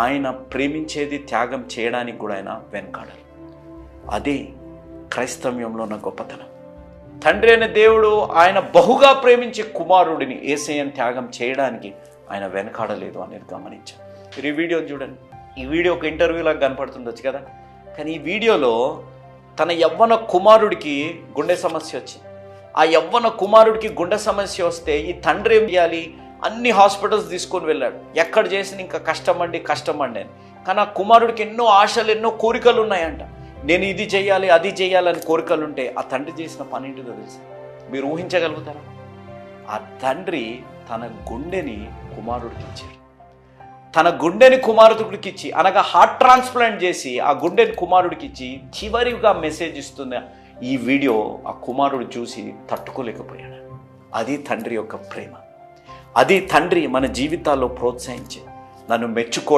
ఆయన ప్రేమించేది త్యాగం చేయడానికి కూడా ఆయన వెనకాడరు. అదే క్రైస్తవ్యంలో ఉన్న గొప్పతనం. తండ్రి అనే దేవుడు ఆయన బహుగా ప్రేమించే కుమారుడిని యేసయ్యను త్యాగం చేయడానికి ఆయన వెనకాడలేదు అనేది గమనించాం. మీరు ఈ వీడియోని చూడండి. ఈ వీడియో ఒక ఇంటర్వ్యూలాగా కనపడుతుండొచ్చు కదా, కానీ ఈ వీడియోలో తన యవ్వన కుమారుడికి గుండె సమస్య వచ్చింది. ఆ యవ్వన కుమారుడికి గుండె సమస్య వస్తే ఈ తండ్రి ఏం చేయాలి, అన్ని హాస్పిటల్స్ తీసుకొని వెళ్ళాడు. ఎక్కడ చేసిన ఇంకా కష్టమండి అని. కానీ ఆ కుమారుడికి ఎన్నో ఆశలు, ఎన్నో కోరికలు ఉన్నాయంట. నేను ఇది చేయాలి, అది చేయాలని కోరికలు ఉంటే ఆ తండ్రి చేసిన పని ఏంటిదో తెలుసు? మీరు ఊహించగలుగుతారా? ఆ తండ్రి తన గుండెని కుమారుడికి ఇచ్చాడు. తన గుండెని కుమారుడికి ఇచ్చి, అనగా హార్ట్ ట్రాన్స్ప్లాంట్ చేసి ఆ గుండెని కుమారుడికి ఇచ్చి చివరిగా మెసేజ్ ఇస్తున్న ఈ వీడియో ఆ కుమారుడు చూసి తట్టుకోలేకపోయాడు. అది తండ్రి యొక్క ప్రేమ. అది తండ్రి మన జీవితాల్లో ప్రోత్సహించే, నన్ను మెచ్చుకో